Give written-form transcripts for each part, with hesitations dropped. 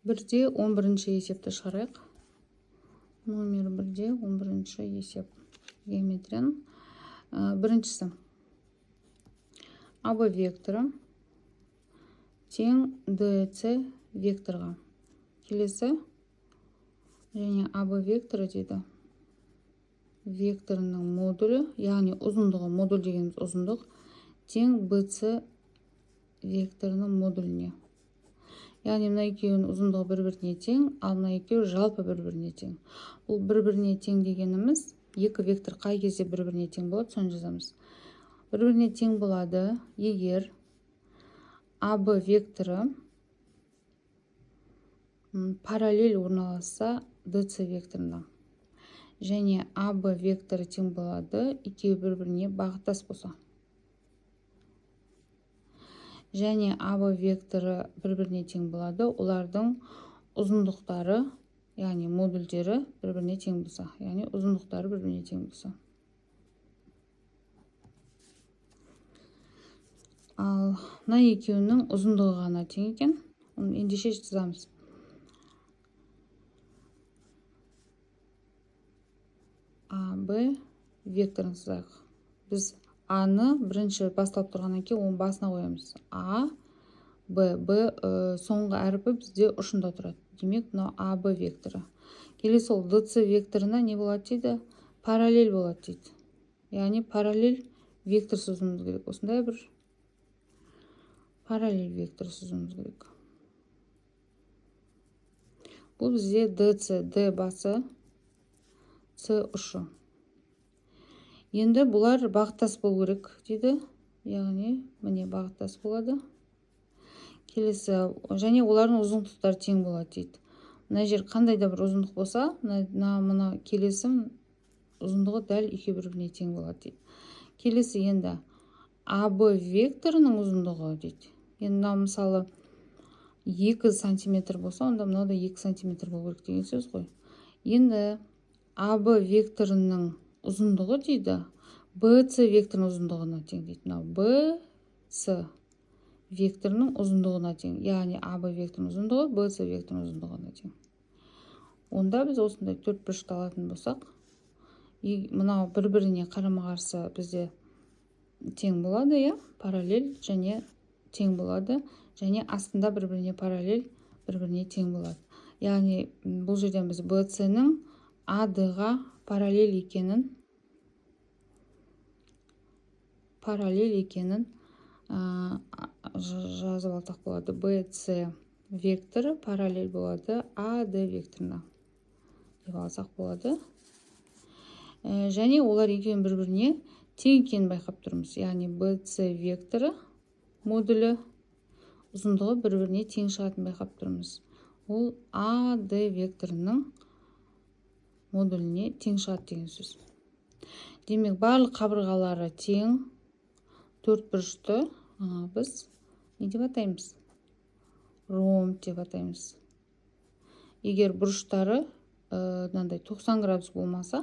1-де 11-ші есепті шығарайық. Номер 1-де 11-ші есеп геометрияның. Біріншісі. АБ векторы тең DC векторға. Келесі. Және АБ векторы дейді. Векторының модулі, яғни ұзындығы, модуль дегеніміз ұзындық, тең BC векторының модуліне. Яғни мына екеуінің ұзындығы бір-біріне тең, ал мына екеуі жалпы бір-біріне тең. Бұл бір-біріне тең дегеніміз, екі вектор қай кезде бір-біріне тең болады, соны жазамыз. Бір-біріне тең болады, егер АБ векторы параллель орналасса DC векторына. Және АБ векторы тең болады, екеуі бір-біріне бағыттас болса. Және АБ векторы бір-біріне тең болады, олардың ұзындықтары, яғни модульдері бір-біріне тең болса. Яғни ұзындықтары бір-біріне тең болса. Ал мына екеуінің ұзындығы ғана тең екен. Оны ендеше жазамыз. АБ векторын сызайық. Біз Аны бірінші басталып тұрғаннан кейін оның басына қоямыз. А, Б. Б соңғы әріпі бізде ұшында тұрады. Демек, мынау АБ векторы. Келесі ол DC векторына не болады дейді? Параллель болады дейді. Яғни параллель вектор сызуымыз керек. Осындай бір параллель вектор сызуымыз керек. Бұл бізде DC, D басы, C ұшы. Енді бұлар бағыттас болу керек дейді. Яғни, міне бағыттас болады. Келесі, және олардың ұзындықтары тең болады дейді. Мына жер қандай да бір ұзындық болса, мына келесі ұзындығы дәл екеуі бір-біріне тең болады дейді. Келесі енді АБ векторының ұзындығы дейді. Енді мынау мысалы 2 сантиметр болса, онда мынау да 2 сантиметр болу керек деген сөз ғой. Енді АБ векторының ұзындығы дейді, BC векторының ұзындығына тең дейді. Мынау BC векторының ұзындығына тең. Яғни АБ векторының ұзындығы BC векторының ұзындығына тең. Онда біз осындай төрт бұрышты алатын болсақ, мынау бір-біріне қарама-қарсы бізде тең болады, иә? Параллель және тең болады. Және астында бір-біріне параллель, бір-біріне тең болады. Яғни бұл жерден біз BC-ның AD-ға параллель екенін жазып алтақ болады. BC векторы параллель болады AD векторына деп алсақ болады. Және олар екеуін бір-біріне тең екенін байқап тұрмыз. Яғни BC векторы модулі ұзындығы бір-біріне тең шығатын байқап тұрмыз. Ол AD векторының модуліне тең шығады деген сөз. Демек, барлық қабырғалары тең төрт бұрышты біз не деп атаймыз? Ромб деп атаймыз. Егер бұрыштары 90 градус болмаса,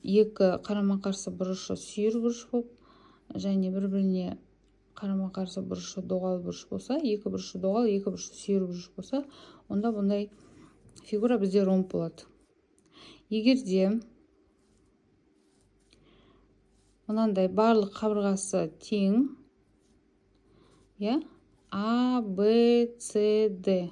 екі қарама-қарсы бұрышы сүйір бұрыш болып, және бір-біріне қарама-қарсы бұрышы доғал бұрыш болса, екі бұрышы доғал, екі бұрышы сүйір бұрыш болса, онда бұндай фигура бізде ромб болады. Егерде мынандай барлық қабырғасы тең, А, Б, С, Д.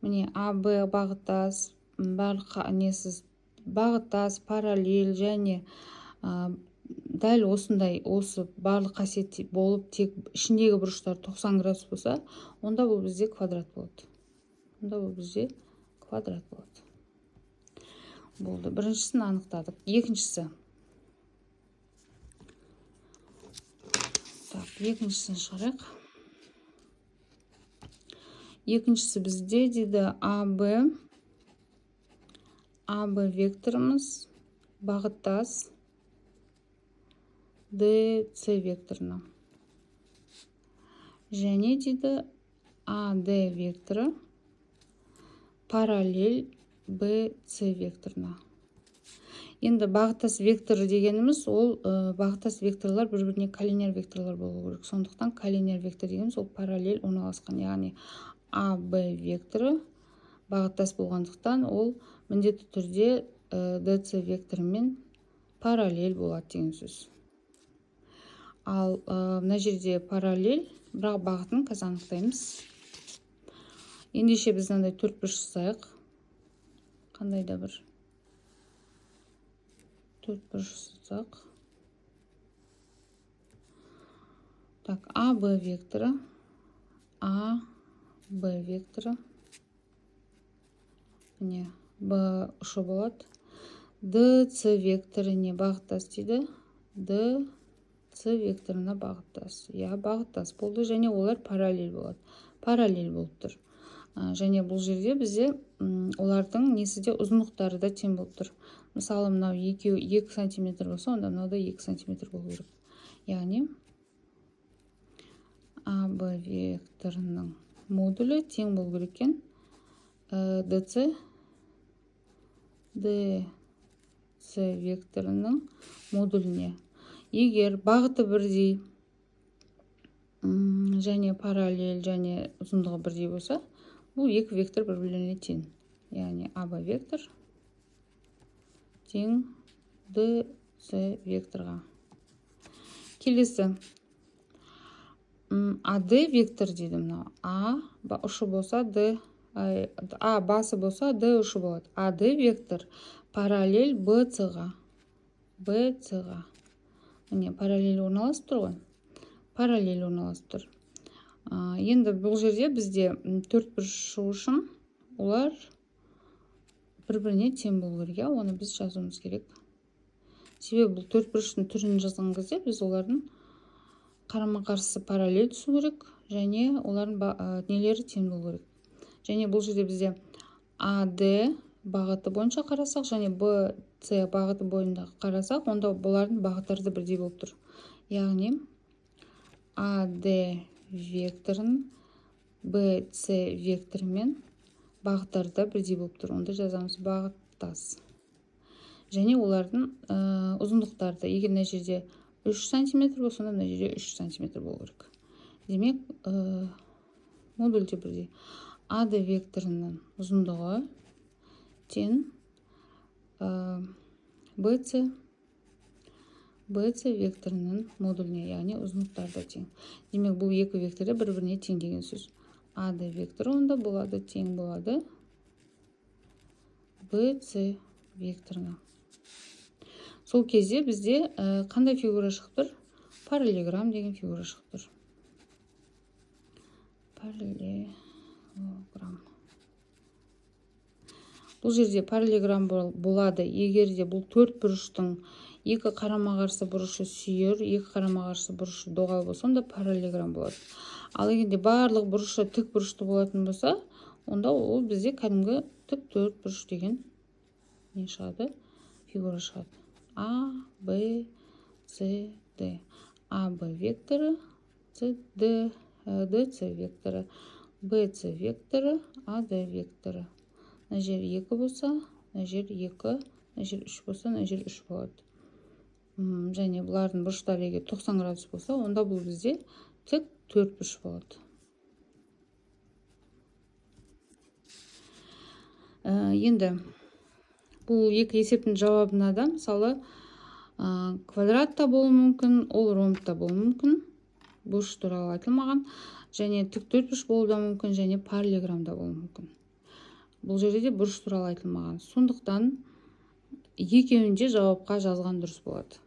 Міне АБ бағыттас, барлық несіз бағыттас, параллель және дәл осындай осы барлық қасиет болып, тек ішіндегі бұрыштар 90 градус болса, онда бұл бізде квадрат болады. Болды. Біріншісін анықтадық. Екіншісі. Екіншісін шығарайық. Екіншісі бізде дейді АБ векторымыз бағыттас DC векторына. Және дейді AD векторы параллель BC векторына. Енді бағыттас вектор дегеніміз ол бағыттас векторлар бір-біріне коллинер векторлар болу керек. Сондықтан коллинер вектор дегеніміз ол параллель орналасқан. Яғни АБ векторы бағыттас болғандықтан ол міндетті түрде ДЦ векторымен параллель болады деген сөз. Ал мына жерде параллель, бірақ бағытын қазір анықтаймыз. Ендеше біз мынандай төртбұрыш жасайық. Қандай да бір төртбұрыш жасақ. Так, АБ векторы, АБ векторы. Міне, Б ұшы болады. ДЦ векторіне бағыттас дейді. ДЦ векторына бағыттас. Бағыттас болды, және олар параллель болады. Параллель болып тұр. Және бұл жерде бізде олардың несі де ұзындықтары да тең болып тұр. Мысалы, мынау 2 см болса, онда мынау да 2 см болу керек. Яғни АБ векторының модулі тең болу керек екен ДЦ векторының модуліне. Егер бағыты бірдей және параллель және ұзындығы бірдей болса, бұл екі вектор бір-біріне тең. Яғни АБ вектор тең ДЦ векторға. Келесі АД вектор дейді. Мынау А ұшы болса, А басы болса, Д ұшы болады. АД вектор параллель БЦ-ға. Міне, параллель орналасып тұр ғой. Параллель орналасып тұр. Енді бұл жерде бізде төртбұрыш үшін олар бір-біріне тең болу керек. Оны біз жазуымыз керек. Себебі бұл төртбұрыштың түрін жазған кезде біз олардың қарама-қарсы параллель түсу керек, және олардың нелері тең болу керек. Және бұл жерде бізде АД бағыты бойынша қарасақ, және БЦ бағыты бойында қарасақ, онда бұлардың бағыттары да бірдей болып тұр. Яғни АД векторын БЦ векторымен бағыттары да бірдей болып тұр. Онда жазамыз бағыттас. Және олардың ұзындықтары да, егер мына жерде 3 см болса, мына жерде 3 см болу керек. Демек, модульде бірдей. АД векторының ұзындығы тең BC векторының модуліне, яғни ұзындықтары да тең. Демек, бұл екі векторы бір-біріне тең деген сөз. АД векторы онда болады, тең болады BC векторына. Сол кезде бізде қандай фигура шығып тұр? Параллелограмм деген фигура шығып тұр. Параллелограмм. Бұл жерде параллелограмм болады, егер де бұл төртбұрыштың екі қарама-қарсы бұрышы сүйір, екі қарама-қарсы бұрышы доғал болса, онда параллелограмм болады. Ал егер де барлық бұрышы тік бұрышты болатын болса, онда ол бізде кәдімгі тік төртбұрыш деген не шығады? Фигура шығады. А, Б, С, Д. А, Б векторы, ДЦ векторы, БЦ векторы, АД векторы. Мына жер 2 болса, мына жер 2, мына жер 3 болса, мына жер 3 болады. Және бұлардың бұрыштары егер 90 градус болса, онда бұл бізде тік төртбұрыш болады. Енді бұл екі есептің жауабына да, мысалы, квадрат та болуы мүмкін, ол ромб та болуы мүмкін. Бұрыш туралы айтылмаған, және тік төртбұрыш болуы да мүмкін, және параллелограмм да болуы мүмкін. Бұл жерде де бұрыш туралы айтылмаған. Сондықтан екеуінде жауапқа жазған дұрыс болады.